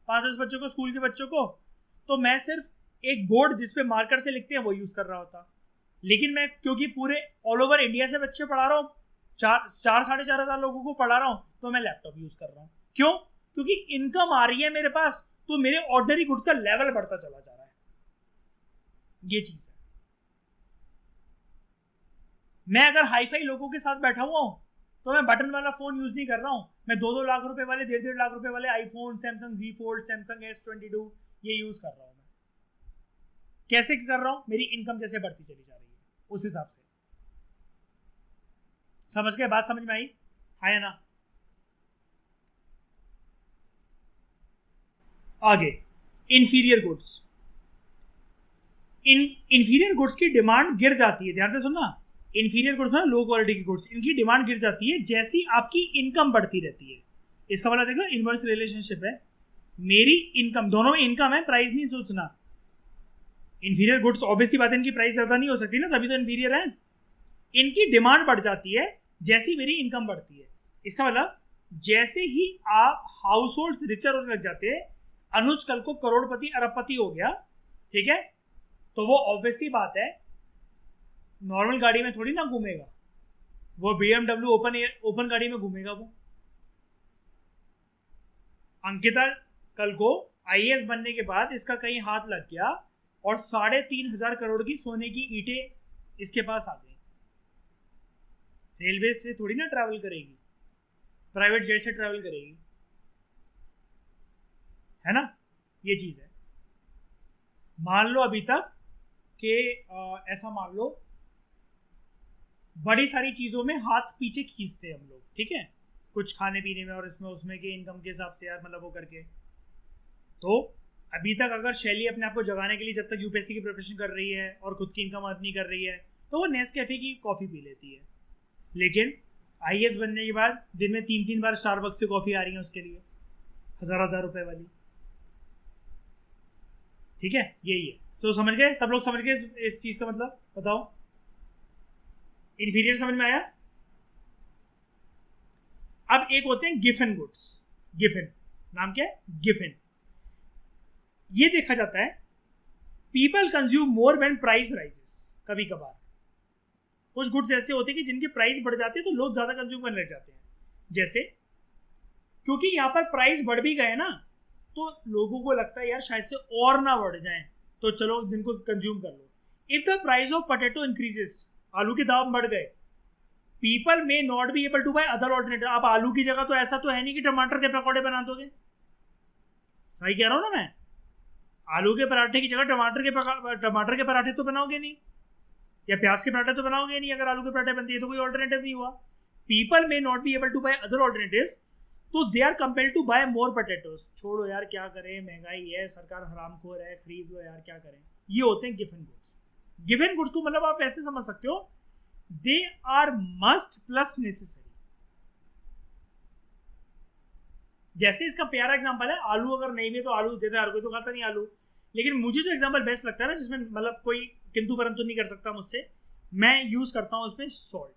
5-10 बच्चों को, स्कूल के बच्चों को, तो मैं सिर्फ एक बोर्ड जिसपे मार्कर से लिखते हैं वो यूज कर रहा होता। लेकिन मैं क्योंकि पूरे ऑल ओवर इंडिया से बच्चे पढ़ा रहा हूँ, 4,500 लोगों को पढ़ा रहा हूँ, तो मैं लैपटॉप यूज कर रहा हूँ। क्यों? क्योंकि इनकम आ रही है मेरे पास, तो मेरे ऑर्डिनरी गुड्स का लेवल बढ़ता चला जा रहा है। ये चीज है। मैं अगर हाईफाई लोगों के साथ बैठा हुआ हूं तो मैं बटन वाला फोन यूज नहीं कर रहा हूं, मैं 2-2 लाख रुपए वाले, 1.5 लाख रुपए वाले iPhone, Samsung Z fold, Samsung S22 ये यूज कर रहा हूं। मैं कैसे कर रहा हूं? मेरी इनकम जैसे बढ़ती चली जा रही है उस हिसाब से। समझ गए? बात समझ में आई? हाँ या ना? आगे इंफीरियर गुड्स। इंफीरियर गुड्स की डिमांड गिर जाती है, ध्यान से सुनना। इंफीरियर गुड्स ना लो क्वालिटी की गुड्स, इनकी डिमांड गिर जाती है जैसी आपकी इनकम बढ़ती रहती है। इसका मतलब देखो इनवर्स रिलेशनशिप है, मेरी इनकम, दोनों में इनकम है, प्राइस नहीं सोचना। इंफीरियर गुड्स ऑब्वियसली बात है इनकी प्राइस ज्यादा नहीं हो सकती ना, तभी तो इंफीरियर है। इनकी डिमांड बढ़ जाती है जैसी मेरी इनकम बढ़ती है। इसका मतलब जैसे ही आप हाउस होल्ड रिचर होने लग जाते हैं, अनुज कल को करोड़पति अरबपति हो गया, ठीक है, तो वो ऑब्वियसली बात है नॉर्मल गाड़ी में थोड़ी ना घूमेगा, वो BMW ओपन गाड़ी में घूमेगा। वो अंकिता कल को IAS बनने के बाद इसका कहीं हाथ लग गया और 3,500 करोड़ की सोने की ईंटें इसके पास आ गई, रेलवे से थोड़ी ना ट्रैवल करेगी, प्राइवेट जेट से ट्रैवल करेगी, है ना? ये चीज है। मान लो अभी तक कि ऐसा मान लो बड़ी सारी चीजों में हाथ पीछे खींचते हैं हम लोग, ठीक है, कुछ खाने पीने में और इसमें उसमें के इनकम के हिसाब से यार, मतलब वो करके। तो अभी तक अगर शैली अपने आप को जगाने के लिए जब तक UPSC की प्रिपरेशन कर रही है और खुद की इनकम अर्न नहीं कर रही है, तो वो नेस्कैफे की कॉफी पी लेती है। लेकिन IAS बनने के बाद दिन में 3-3 बार स्टारबक्स से कॉफी आ रही है उसके लिए, 1,000 रुपए वाली, ठीक है। यही है। तो समझ गए सब लोग? समझ गए इस चीज का मतलब? बताओ, इंफीरियर समझ में आया? अब एक होते हैं गिफन गुड्स। गिफन नाम क्या है? गिफन। ये देखा जाता है people consume more when price rises. कभी कभार कुछ गुड्स ऐसे होते हैं कि जिनकी प्राइस बढ़ जाती है तो लोग ज्यादा कंज्यूम करने लग जाते हैं। जैसे क्योंकि यहां पर प्राइस बढ़ भी गए ना, तो लोगों को लगता है यार शायद से और ना बढ़ जाए, तो चलो जिनको कंज्यूम कर लो। If the price of potato increases, आलू के दाम बढ़ गए, people may not be able to buy other alternative. आप आलू की जगह तो ऐसा तो है नहीं कि टमाटर के पकौड़े बना दोगे, सही कह रहा हूं ना मैं? आलू के पराठे की जगह टमाटर के पराठे तो बनाओगे नहीं, या प्याज के पराठे तो बनाओगे नहीं। अगर आलू के पराठे बनती है तो कोई ऑल्टरनेटिव नहीं हुआ। People may not be able to buy other alternatives, तो they are compelled to buy more potatoes. छोड़ो यार, क्या करें, महंगाई है, सरकार हरामखोर है, खरीद लो यार, क्या करें। ये होते हैं गिवन गुड्स। गिवन गुड्स को मतलब आप ऐसे समझ सकते हो, they are must plus necessary. जैसे इसका प्यारा एग्जांपल है, आलू अगर नहीं भी तो आलू देता, हर कोई तो खाता नहीं आलू। लेकिन मुझे जो एग्जांपल बेस्ट लगता है ना, जिसमें मतलब कोई किंतु परंतु नहीं कर सकता मुझसे, मैं यूज करता हूं उसमें सॉल्ट।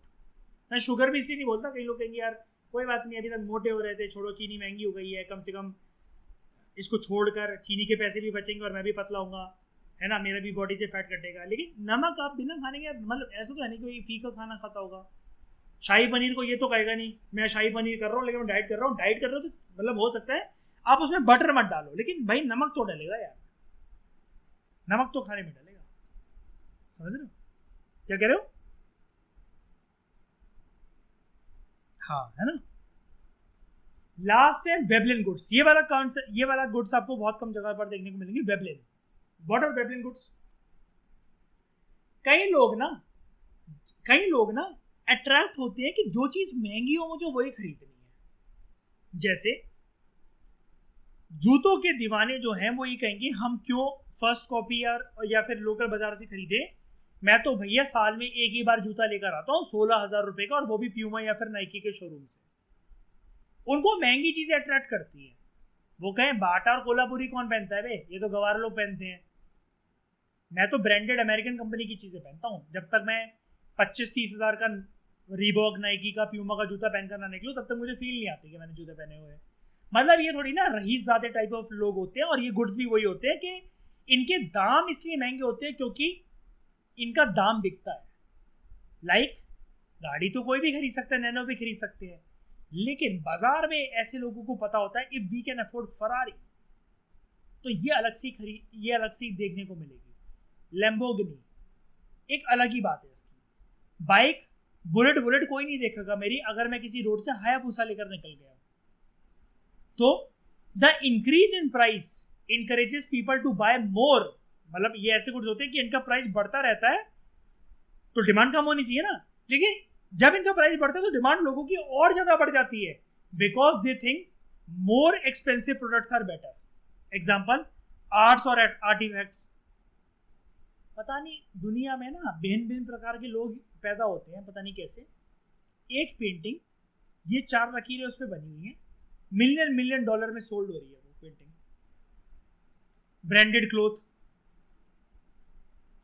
मैं शुगर भी इसलिए नहीं बोलता, कई लोग कहेंगे यार कोई बात नहीं, अभी तक मोटे हो रहे थे, छोड़ो, चीनी महंगी हो गई है, कम से कम इसको छोड़कर चीनी के पैसे भी बचेंगे और मैं भी पतला होऊंगा, है ना, मेरा भी बॉडी से फैट कटेगा। लेकिन नमक आप बिना खाने के, मतलब ऐसा तो है नहीं कोई फीका खाना खाता होगा। शाही पनीर को ये तो कहेगा नहीं मैं शाही पनीर कर रहा हूँ, लेकिन मैं डाइट कर रहा हूँ। डाइट कर रहे हो तो मतलब हो सकता है आप उसमें बटर मत डालो, लेकिन भाई नमक तो डलेगा यार। नमक तो खाने में डालेगा, समझ रहे हो क्या कह रहे हो? हाँ, है ना। लास्ट है वेबलिन गुड्स। ये वाला कॉन्सेप्ट, ये वाला गुड्स आपको बहुत कम जगह पर देखने को मिलेंगे। Veblen, what are Veblen goods? कई लोग ना अट्रैक्ट होते हैं कि जो चीज महंगी हो मुझे वही खरीदनी है। जैसे जूतों के दीवाने जो हैं वो ये कहेंगे हम क्यों फर्स्ट कॉपी या फिर लोकल बाजार से खरीदे, मैं तो भैया साल में एक ही बार जूता लेकर आता हूँ 16,000 रुपए का, और वो भी प्यूमा या फिर नाइकी के शोरूम से। उनको महंगी चीजें अट्रैक्ट करती है। वो कहें बाटा और कोल्हापुरी कौन पहनता है बे, ये तो गवार लोग पहनते हैं। मैं तो ब्रांडेड अमेरिकन कंपनी की चीजें पहनता हूँ। जब तक मैं 25-30 हजार का रीबॉक नाइकी का प्यूमा का जूता पहनकर ना निकलूं तब तक मुझे फील नहीं आती कि मैंने जूते पहने हुए। मतलब ये थोड़ी ना रईस ज़्यादा टाइप ऑफ लोग होते हैं, और ये गुड्स भी वही होते हैं कि इनके दाम इसलिए महंगे होते हैं क्योंकि इनका दाम बिकता है। लाइक गाड़ी तो कोई भी खरीद सकता है, नैनो भी खरीद सकते हैं, लेकिन बाजार में ऐसे लोगों को पता होता है if we can afford Ferrari, तो ये अलग से देखने को मिलेगी। लैम्बोर्गिनी एक अलग ही बात है इसकी। बाइक बुलेट कोई नहीं देखेगा मेरी अगर मैं किसी रोड से हायाबुसा लेकर निकल गया। तो the increase in price encourages people to buy more. मतलब ये ऐसे गुड्स होते हैं कि इनका प्राइस बढ़ता रहता है तो डिमांड कम होनी चाहिए ना, लेकिन जब इनका प्राइस बढ़ता है तो डिमांड लोगों की और ज्यादा बढ़ जाती है, because they think more expensive products are better. Example arts और आर्टिफैक्ट्स। पता नहीं दुनिया में ना भिन्न भिन्न प्रकार के लोग पैदा होते हैं, पता नहीं कैसे। एक पेंटिंग ये 4 लकीरें उस पर बनी हुई हैं, मिलियन डॉलर में सोल्ड हो रही है वो पेंटिंग। ब्रांडेड क्लोथ,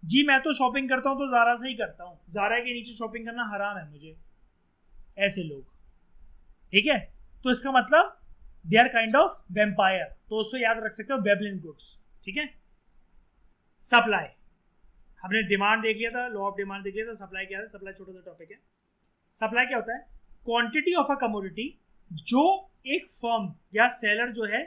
जी मैं तो शॉपिंग करता हूं तो जारा से ही करता हूं, जारा के नीचे शॉपिंग करना हराम है मुझे, ऐसे लोग, ठीक है। तो इसका मतलब they are kind of vampire, तो उसको याद रख सकते हो वेबलिन गुड्स, ठीक है। सप्लाई, हमने डिमांड देख लिया था, लॉ ऑफ डिमांड देख लिया था। सप्लाई क्या है? सप्लाई छोटा सा टॉपिक है। सप्लाई क्या होता है? क्वांटिटी ऑफ अ कमोडिटी जो एक फर्म या सेलर जो है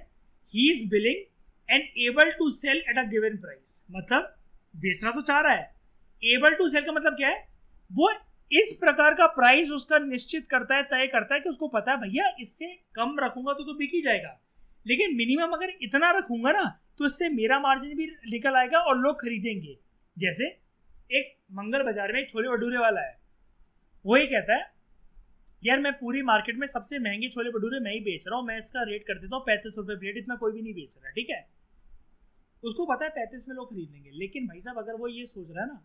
he is willing and able to sell at a given price. मतलब बेचना तो चाह रहा है, एबल टू सेल का मतलब क्या है? वो इस प्रकार का प्राइस उसका निश्चित करता है, तय करता है कि उसको पता है भैया इससे कम रखूंगा तो बिक ही जाएगा, लेकिन मिनिमम अगर इतना रखूंगा ना तो इससे मेरा मार्जिन भी निकल आएगा और लोग खरीदेंगे। जैसे एक मंगल बाजार में एक छोले भटूरे वाला है, वो ही कहता है यार मैं पूरी मार्केट में सबसे महंगे छोले भटूरे मैं ही बेच रहा हूँ, मैं इसका रेट कर देता हूँ 35 रुपये प्लेट, इतना कोई भी नहीं बेच रहा है, ठीक है। उसको पता है 35 में लोग खरीद लेंगे, लेकिन भाई साहब अगर वो ये सोच रहा है ना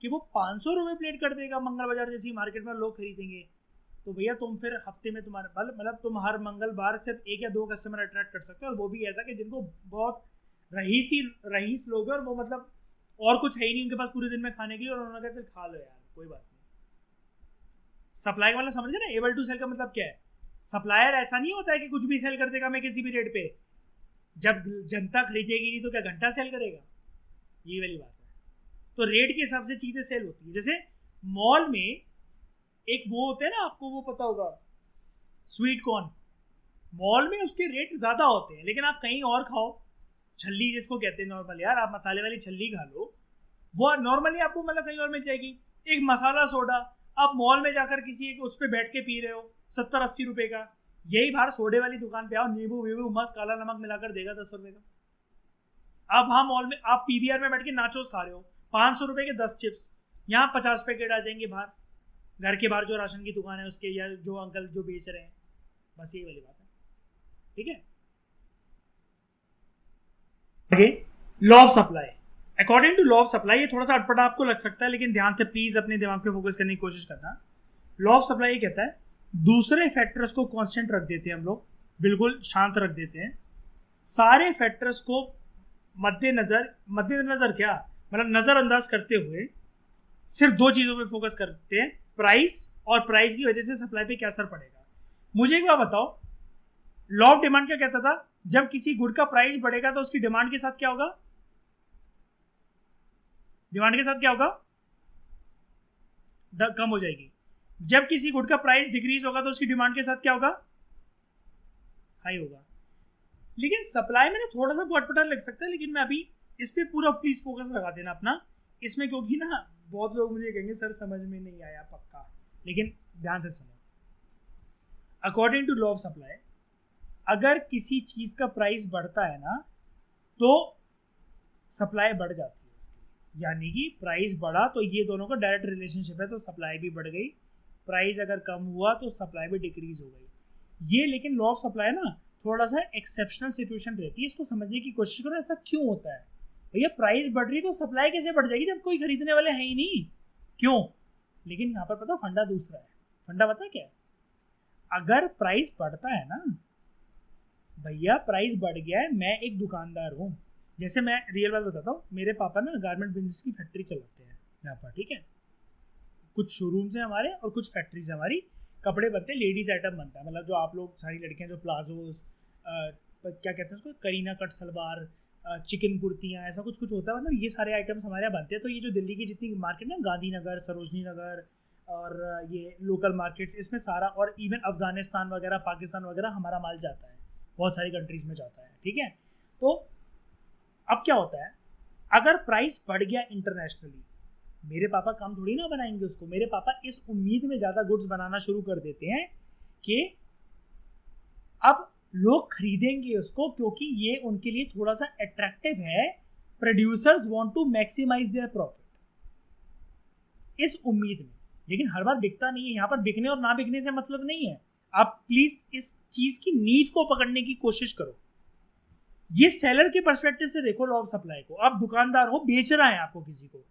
कि वो 500 रुपये प्लेट कर देगा मंगल बाजार जैसी मार्केट में लोग खरीदेंगे, तो भैया तुम फिर हफ्ते में तुम्हारे मतलब तुम हर मंगलवार सिर्फ 1 या 2 कस्टमर अट्रैक्ट कर सकते हो, और वो भी ऐसा कि जिनको बहुत रईस लोग हैं और वो मतलब और कुछ है ही नहीं उनके पास पूरे दिन में खाने के लिए, और उन्होंने कहा चल खा लो यार कोई बात नहीं। सप्लाई वाला समझ गए ना, एबल टू सेल का मतलब क्या है? सप्लायर ऐसा नहीं होता है कि कुछ भी सेल कर देगा मैं किसी भी रेट पे, जब जनता खरीदेगी नहीं तो क्या घंटा सेल करेगा, ये वाली बात है। तो रेट के हिसाब से चीजें सेल होती है। जैसे मॉल में एक वो होते हैं ना, आपको वो पता होगा स्वीट कॉर्न, मॉल में उसके रेट ज्यादा होते हैं, लेकिन आप कहीं और खाओ, छल्ली जिसको कहते हैं नॉर्मल, यार आप मसाले वाली छल्ली खा लो, वो नॉर्मली आपको मतलब कहीं और मिल जाएगी। एक मसाला सोडा आप मॉल में जाकर किसी एक उस पर बैठ के पी रहे हो 70-80 रुपए का, यही बाहर सोडे वाली दुकान पे आओ, नींबू वीबू मस्त काला नमक मिलाकर देगा 10 रुपए का। अब हाँ मॉल में आप पीवीआर में बैठ के नाचोस खा रहे हो 500 रुपए के 10 चिप्स, यहाँ 50 पैकेट आ जाएंगे बाहर, घर के बाहर जो राशन की दुकान है उसके, या जो अंकल जो बेच रहे हैं, बस यही वाली बात है, ठीक है। आगे law of supply. According to law of supply, ये थोड़ा सा अटपटा आपको लग सकता है, लेकिन ध्यान से प्लीज अपने दिमाग पे फोकस करने की कोशिश करना। लॉ ऑफ सप्लाई ये कहता है दूसरे फैक्टर्स को कांस्टेंट रख देते हैं हम लोग, बिल्कुल शांत रख देते हैं, सारे फैक्टर्स को मद्देनजर क्या मतलब नजरअंदाज करते हुए सिर्फ 2 चीजों पे फोकस करते हैं, प्राइस, और प्राइस की वजह से सप्लाई पे क्या असर पड़ेगा। मुझे एक बात बताओ, लॉ ऑफ डिमांड क्या कहता था? जब किसी गुड का प्राइस बढ़ेगा तो उसकी डिमांड के साथ क्या होगा? डिमांड के साथ क्या होगा? कम हो जाएगी। जब किसी गुड का प्राइस डिक्रीज होगा तो उसकी डिमांड के साथ क्या होगा? हाई होगा। लेकिन सप्लाई में ना थोड़ा सा अटपटा लग सकता है, लेकिन मैं अभी इस पे पूरा प्लीज फोकस लगा देना अपना इसमें, क्योंकि ना बहुत लोग मुझे कहेंगे सर समझ में नहीं आया पक्का, लेकिन ध्यान से सुनो। According to law of supply, अगर किसी चीज का प्राइस बढ़ता है ना तो सप्लाई बढ़ जाती है उसकी, यानी कि प्राइस बढ़ा तो ये दोनों का डायरेक्ट रिलेशनशिप है, तो सप्लाई भी बढ़ गई, प्राइस अगर कम हुआ तो सप्लाई भी डिक्रीज हो गई। ये लेकिन लॉ ऑफ सप्लाई ना थोड़ा सा एक्सेप्शनल सिचुएशन रहती है, इसको समझने की कोशिश करो ऐसा क्यों होता है। भैया प्राइस बढ़ रही तो सप्लाई कैसे बढ़ जाएगी जब कोई खरीदने वाले है ही नहीं, क्यों? लेकिन यहाँ पर पता फंडा दूसरा है। फंडा पता क्या है? अगर प्राइस बढ़ता है ना, भैया प्राइस बढ़ गया है, मैं एक दुकानदार हूँ, जैसे मैं रियल बात बताता हूँ, मेरे पापा ना गारमेंट बिजनेस की फैक्ट्री चलाते हैं यहाँ पर, ठीक है। कुछ शोरूम्स हैं हमारे और कुछ फैक्ट्रीज हमारी, कपड़े बनते हैं, लेडीज आइटम बनता है, मतलब जो आप लोग सारी लड़कियां जो प्लाजोस क्या कहते हैं उसको, करीना कट सलवार, चिकन कुर्तियाँ, ऐसा कुछ कुछ होता है, मतलब ये सारे आइटम्स हमारे यहाँ बनते हैं। तो ये जो दिल्ली की जितनी मार्केट ना, गांधीनगर, सरोजनी नगर और ये लोकल मार्केट्स, इसमें सारा, और इवन अफगानिस्तान वगैरह, पाकिस्तान वगैरह हमारा माल जाता है, बहुत सारी कंट्रीज में जाता है, ठीक है। तो अब क्या होता है, अगर प्राइस बढ़ गया इंटरनेशनली, मेरे पापा काम थोड़ी ना बनाएंगे उसको, मेरे पापा इस उम्मीद में ज़्यादा गुड्स बनाना शुरू कर देते हैं कि अब लोग खरीदेंगे उसको, क्योंकि ये उनके लिए थोड़ा सा अट्रैक्टिव है। Producers want to maximise their profit, इस उम्मीद में। लेकिन हर बार बिकता नहीं है, यहाँ पर बिकने और ना बिकने से मतलब नहीं है। आप प्लीज इस चीज की नींव को पकड़ने की कोशिश करो। ये सेलर के पर्सपेक्टिव से देखो लॉ ऑफ सप्लाई को। आप दुकानदार हो, बेच रहा है आपको किसी को,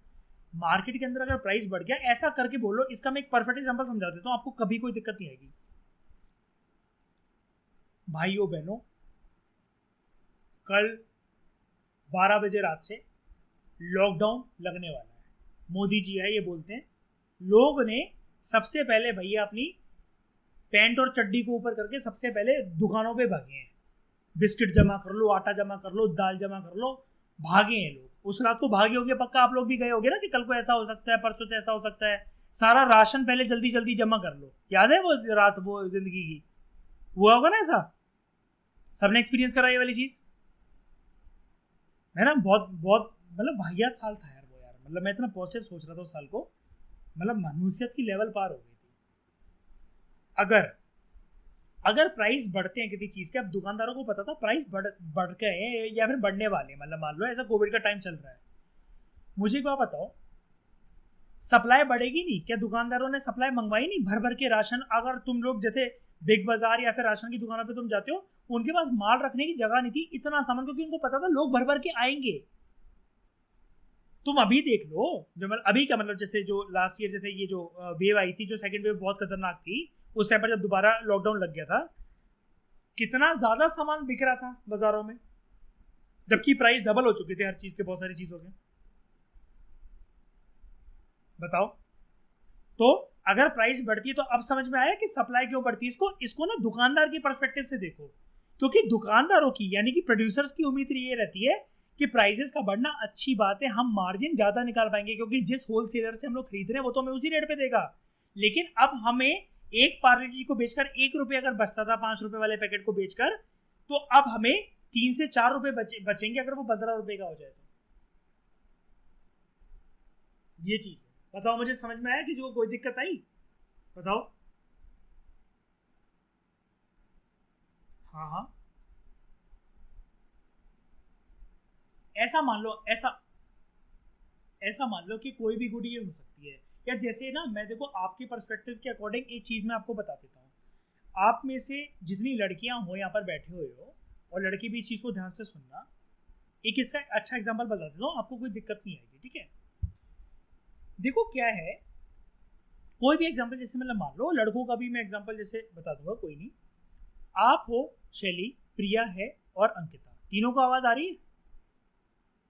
मार्केट के अंदर अगर प्राइस बढ़ गया, ऐसा करके बोलो, इसका मैं एक परफेक्ट एग्जांपल समझा देता हूं, आपको कभी कोई दिक्कत नहीं आएगी। भाइयों बहनों, कल 12 बजे रात से लॉकडाउन लगने वाला है, मोदी जी है ये बोलते हैं, लोग ने सबसे पहले भैया अपनी पैंट और चड्डी को ऊपर करके सबसे पहले दुकानों पे भागे हैं, बिस्किट जमा कर लो, आटा जमा कर लो, दाल जमा कर लो, भागे हैं लोग। उस रात को भागे होंगे पक्का, आप लोग भी गए होंगे ना कि कल को ऐसा हो सकता है, परसों से ऐसा हो सकता है, सारा राशन पहले जल्दी जल्दी जमा कर लो। याद है वो रात, वो जिंदगी की हुआ होगा ना ऐसा, सबने एक्सपीरियंस करा ये वाली चीज, है ना। बहुत बहुत मतलब वाहियात साल था यार वो, यार मतलब मैं इतना पॉजिटिव सोच रहा था उस साल को, मतलब मनुष्यत की लेवल पार हो गई थी। अगर प्राइस बढ़ते हैं किसी चीज के, अब दुकानदारों को पता था प्राइस बढ़ गए या फिर बढ़ने वाले, मतलब मान लो ऐसा कोविड का टाइम चल रहा है, मुझे एक बात बताओ, सप्लाई बढ़ेगी नहीं क्या? दुकानदारों ने सप्लाई मंगवाई नहीं भर भर के राशन। अगर तुम लोग जैसे बिग बाजार या फिर राशन की दुकानों पे तुम जाते हो, उनके पास माल रखने की जगह नहीं थी, इतना सामान, क्योंकि उनको पता था लोग भर भर के आएंगे। तुम अभी देख लो, जो मतलब अभी का मतलब जैसे जो लास्ट ईयर जैसे ये जो वेव आई थी, जो सेकंड वेव बहुत खतरनाक थी, उस टाइम पर जब दोबारा लॉकडाउन लग गया था, कितना ज्यादा सामान बिक रहा था बाजारों में, जबकि प्राइस डबल हो चुके थे हर चीज के, बहुत सारी चीजों के। बताओ, तो अगर प्राइस बढ़ती है तो अब समझ में आया कि सप्लाई क्यों बढ़ती है। इसको ना दुकानदार की पर्सपेक्टिव से देखो, क्योंकि दुकानदारों की यानी कि प्रोड्यूसर्स की उम्मीद ये रहती है कि प्राइसेस का बढ़ना अच्छी बात है, हम मार्जिन ज्यादा निकाल पाएंगे, क्योंकि जिस होलसेलर से हम लोग खरीद रहे हैं वो तो हमें उसी रेट पे देगा। लेकिन अब हमें एक पार्ले जी को बेचकर 1 रुपये अगर बचता था 5 रुपए वाले पैकेट को बेचकर, तो अब हमें 3 से 4 रुपए बचेंगे अगर वो 15 रुपए का हो जाए तो। ये चीज है। बताओ, मुझे समझ में आया? किसी को कोई दिक्कत आई? बताओ। हाँ हाँ, ऐसा मान लो कि कोई भी गुड ये हो सकती है या जैसे ना, मैं देखो आपके पर्सपेक्टिव के अकॉर्डिंग एक चीज मैं आपको बता देता हूँ। आप में से जितनी लड़कियां हो यहाँ पर बैठे हुए हो, और लड़की भी इस चीज को ध्यान से सुनना, एक इसका अच्छा एग्जांपल बता देता हूँ, आपको कोई दिक्कत नहीं आएगी, ठीक है। देखो क्या है, कोई भी एग्जांपल, जैसे मतलब मान लो लड़कों का भी मैं एग्जांपल जैसे बता दूंगा, कोई नहीं। आप हो शैली, प्रिया है और अंकिता, तीनों को आवाज आ रही है?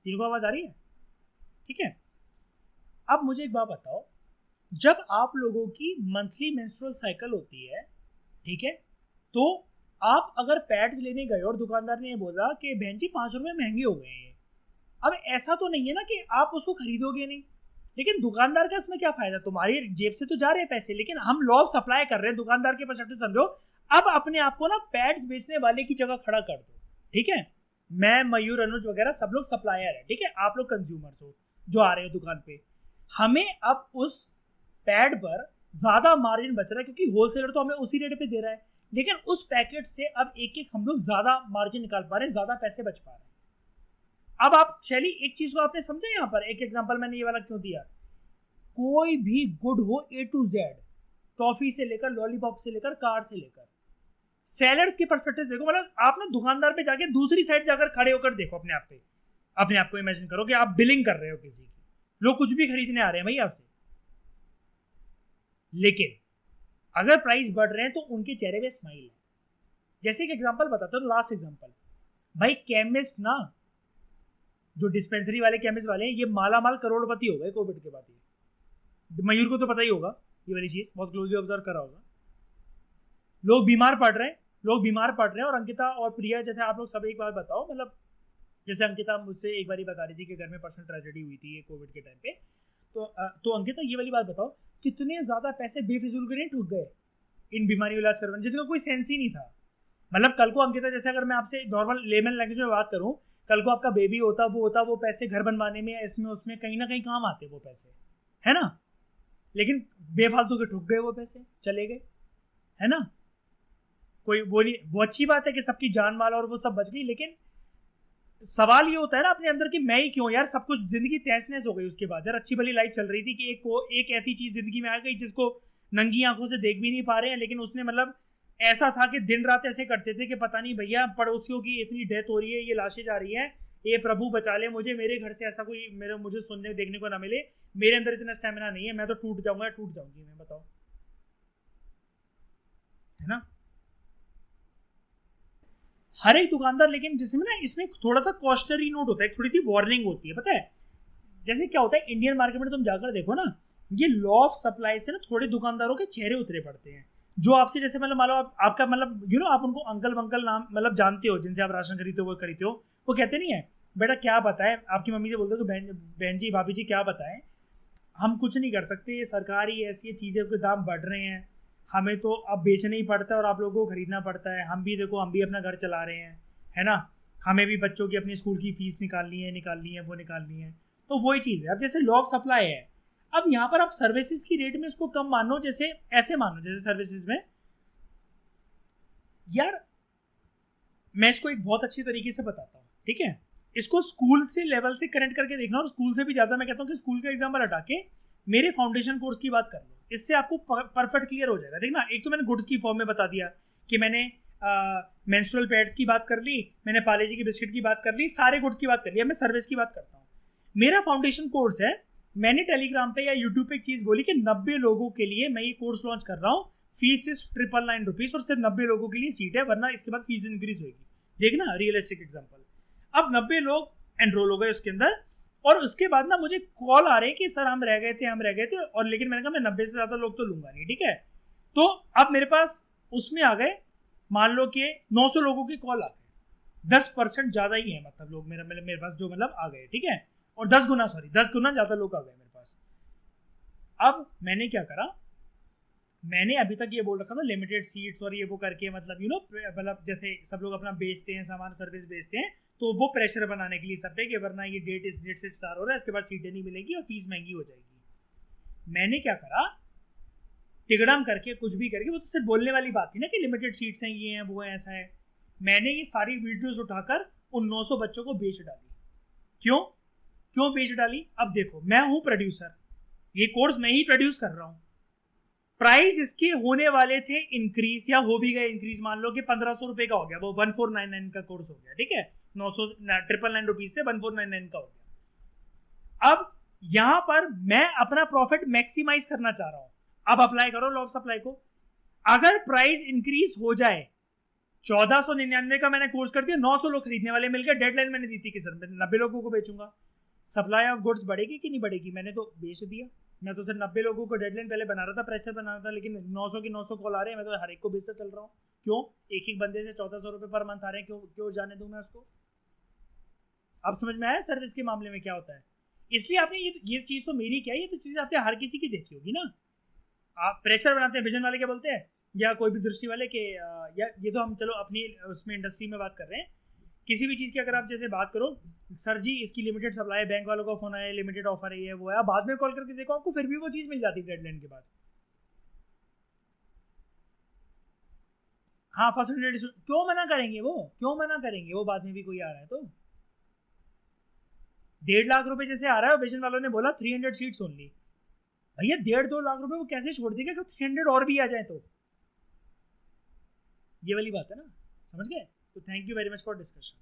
तीनों को आवाज आ रही है? ठीक है। अब मुझे एक बात बताओ, जब आप लोगों की मंथली मेंस्ट्रुअल साइकिल होती है, ठीक है, तो आप अगर पैड्स लेने गए और दुकानदार ने ये बोला कि बहन जी 5 रुपए महंगे हो गए हैं, अब ऐसा तो नहीं है ना कि आप उसको खरीदोगे नहीं, लेकिन दुकानदार का इसमें क्या फायदा? तुम्हारी जेब से तो जा रहे हैं पैसे, लेकिन हम लॉ ऑफ सप्लाई कर रहे हैं, दुकानदार के पर्सपेक्टिव समझो। अब अपने आप को ना पैड्स बेचने वाले की जगह खड़ा कर दो, ठीक है। मैं, मयूर, अनुज वगैरह सब लोग सप्लायर है, ठीक है, आप लोग कंज्यूमर्स हो जो आ रहे हो दुकान पे। हमें अब उस पैड पर ज्यादा मार्जिन बच रहा है क्योंकि होलसेलर तो हमें उसी रेट पे दे रहा है, लेकिन उस पैकेट से अब एक एक हम लोग ज्यादा मार्जिन निकाल पा रहे हैं, ज्यादा पैसे बच पा रहे हैं। अब आप चलिए एक चीज को आपने समझा, यहाँ पर एक एग्जांपल मैंने ये वाला क्यों दिया, कोई भी गुड हो ए टू जेड, टॉफी से लेकर लॉलीपॉप से लेकर कार से लेकर, सेलर्स के पर्सपेक्टिव देखो, मतलब आप ना दुकानदार पे जाके दूसरी साइड जाकर खड़े होकर देखो अपने आप पे, अपने आप को इमेजिन करो कि आप बिलिंग कर रहे हो किसी की, लोग कुछ भी खरीदने आ रहे हैं भाई आपसे, लेकिन अगर प्राइस बढ़ रहे हैं तो उनके चेहरे पे स्माइल है। जैसे एक एग्जांपल बताता हूँ, लास्ट एग्जांपल, भाई केमिस्ट ना, जो डिस्पेंसरी वाले केमिस्ट वाले हैं, ये माला माल करोड़पति हो गए कोविड के बाद। ये मयूर को तो पता ही होगा, ये वाली चीज बहुत क्लोजली ऑब्जर्व करा होगा। लोग बीमार पड़ रहे हैं, लोग बीमार पड़ रहे हैं, और अंकिता और प्रिया जैसे आप लोग सब एक बात बताओ, मतलब जैसे अंकिता मुझसे एक बार बता रही थी कि घर में पर्सनल ट्रेजेडी हुई थी ये कोविड के टाइम पे, तो अंकिता ये वाली बात बताओ, कितने ज्यादा पैसे बेफिजूल के नहीं ठुक गए इन बीमारी इलाज करवाने, जिनका कोई सेंस ही नहीं था। मतलब कल को अंकिता, जैसे अगर मैं आपसे नॉर्मल लेमन लैंग्वेज में बात करूं, कल को आपका बेबी होता, वो पैसे घर बनवाने में, इसमें उसमें कहीं ना कहीं काम आते वो पैसे, है ना, लेकिन बेफालतू के ठुक गए वो पैसे, चले गए, है ना। कोई वो नहीं, वो अच्छी बात है कि सबकी जान माल और वो सब बच गई, लेकिन सवाल ये होता है ना अपने अंदर कि मैं ही क्यों यार, सब कुछ जिंदगी तहस नहस हो गई उसके बाद, यार अच्छी भली लाइफ चल रही थी कि एक ऐसी चीज जिंदगी में आ गई जिसको नंगी आंखों से देख भी नहीं पा रहे हैं, लेकिन उसने मतलब ऐसा था कि दिन रात ऐसे करते थे कि पता नहीं भैया पड़ोसियों की इतनी डेथ हो रही है, ये लाशें जा रही हैं, ये प्रभु बचा ले मुझे, मेरे घर से ऐसा कोई मुझे सुनने देखने को ना मिले, मेरे अंदर इतना स्टेमिना नहीं है, मैं तो टूट जाऊंगा, टूट जाऊंगी मैं, बताओ, है ना। हर एक दुकानदार, लेकिन जिसमें ना इसमें थोड़ा सा कॉस्टनरी नोट होता है, थोड़ी सी वार्निंग होती है, पता है। जैसे क्या होता है इंडियन मार्केट में, तुम जाकर देखो ना, ये लॉ ऑफ सप्लाई से ना थोड़े दुकानदारों के चेहरे उतरे पड़ते हैं, जो आपसे जैसे मतलब मान लो आपका मतलब आप उनको अंकल वंकल नाम मतलब जानते हो, जिनसे आप राशन खरीदते हो, वो खरीदते हो, वो कहते नहीं है बेटा क्या बताएं, आपकी मम्मी से बोलते हो कि बहन जी भाभी जी क्या बताएं, हम कुछ नहीं कर सकते, ये सरकार ही ऐसी चीज़ें के दाम बढ़ रहे हैं, हमें तो अब बेचना ही पड़ता है और आप लोगों को खरीदना पड़ता है, हम भी देखो हम भी अपना घर चला रहे हैं, है ना, हमें भी बच्चों की अपनी स्कूल की फीस निकालनी है वो निकालनी है। तो वही चीज़ है। अब जैसे लॉ ऑफ सप्लाई है, अब यहाँ पर आप सर्विसेज की रेट में इसको कम मानो, जैसे ऐसे मानो, जैसे सर्विसेज में यार, मैं इसको एक बहुत अच्छी तरीके से बताता हूँ, ठीक है, इसको स्कूल से लेवल से कनेक्ट करके देखना, और स्कूल से भी ज़्यादा मैं कहता हूँ कि स्कूल का एग्जाम्पल हटा के मेरे फाउंडेशन कोर्स की बात कर लो, इससे आपको परफेक्ट क्लियर हो जाएगा। देखना, एक तो मैंने गुड्स की फॉर्म में बता दिया कि मैंने मेंस्ट्रुअल पैड्स की बात कर ली, मैंने पार्ले जी की बिस्किट की बात कर ली, सारे गुड्स की बात कर ली, अब मैं सर्विस की बात करता हूँ। मेरा फाउंडेशन कोर्स है, मैंने टेलीग्राम पे या यूट्यूब पे एक चीज़ बोली कि 90 लोगों के लिए मैं ये कोर्स लॉन्च कर रहा हूँ, फीस इज 999 रुपीज़, और सिर्फ 90 लोगों के लिए सीट है, वरना इसके बाद फीस इंक्रीज होगी। देखना रियलिस्टिक एग्जाम्पल, अब 90 लोग एनरोल हो गए उसके अंदर, और उसके बाद ना मुझे कॉल आ रहे हैं कि सर हम रह गए थे, और लेकिन मैंने कहा मैं 90 से ज़्यादा लोग तो लूंगा नहीं, ठीक है। तो अब मेरे पास उसमें आ गए, मान लो कि 900 लोगों की कॉल आ गए, 10% ज़्यादा ही है, मतलब लोग मेरे पास जो मतलब आ गए, ठीक है, और 10 गुना ज़्यादा लोग आ गए मेरे पास। अब मैंने क्या करा, मैंने अभी तक ये बोल रखा था लिमिटेड सीट्स और ये वो करके, मतलब मतलब जैसे सब लोग अपना बेचते हैं, सामान सर्विस बेचते हैं, तो वो प्रेशर बनाने के लिए सब पे कि वरना ये डेट से स्टार्ट हो रहा है, इसके बाद सीटें नहीं मिलेगी और फीस महंगी हो जाएगी। मैंने क्या करा, तिगड़म करके कुछ भी करके, वो तो सिर्फ बोलने वाली बात थी ना कि लिमिटेड सीट्स हैं, ये हैं वो है, ऐसा है, मैंने ये सारी वीडियोस उठाकर उन 900 बच्चों को बेच डाली। क्यों बेच डाली? अब देखो, मैं हूं प्रोड्यूसर, ये कोर्स मैं ही प्रोड्यूस कर रहा हूं, प्राइस इसके होने वाले थे इंक्रीज, या हो भी गए इंक्रीज, मान लो कि 1500 रुपए का हो गया, वो 1499 का कोर्स हो गया, ठीक है, 999 रुपीज से 1499 का हो गया। अब यहां पर मैं अपना प्रॉफिट मैक्सिमाइज करना चाह रहा हूं, अब अप्लाई करो लॉ ऑफ सप्लाई को। अगर प्राइस इंक्रीज हो जाए, 1499 का मैंने कोर्स कर दिया, 900 लोग खरीदने वाले मिल गए, डेडलाइन मैंने दी थी कि सर 90 लोगों को बेचूंगा, सप्लाई ऑफ गुड्स बढ़ेगी कि नहीं बढ़ेगी? मैंने तो बेच दिया, मैं तो सिर्फ 90 लोगों को डेडलाइन पहले बना रहा था, प्रेशर बना रहा था, लेकिन 900 की 900 कॉल आ रहे हैं, मैं तो हर एक को बेचता चल रहा हूँ। क्यों? एक बंदे से 1400 रुपए पर मंथ आ रहे हैं, क्यों जाने दूं मैं उसको? अब समझ में आया सर्विस के मामले में क्या होता है। इसलिए आपने ये चीज़ तो मेरी क्या है, ये तो चीज़ आपने हर किसी की देखी होगी ना। आप प्रेशर बनाते हैं, विजन वाले क्या बोलते हैं, या कोई भी दृष्टि वाले के, या ये तो हम चलो अपनी उसमें इंडस्ट्री में बात कर रहे हैं, किसी भी चीज़ की अगर आप जैसे बात करो, सर जी इसकी लिमिटेड सप्लाई है, बैंक वालों का फोन आया, लिमिटेड ऑफर है, ये वो है, बाद में कॉल करके देखो आपको फिर भी वो चीज़ मिल जाती है डेडलाइन के बाद। हाँ, फर्स्ट 100 क्यों मना करेंगे, वो क्यों मना करेंगे, वो बाद में भी कोई आ रहा है तो। 1.5 लाख रुपए जैसे आ रहा है, बेचने वालों ने बोला 300 सीट्स ओनली, भैया 1.5-2 लाख रुपए वो कैसे छोड़ देगा कि 300 और भी आ जाए तो। ये वाली बात है ना, समझ गए? तो thank you very much for discussion.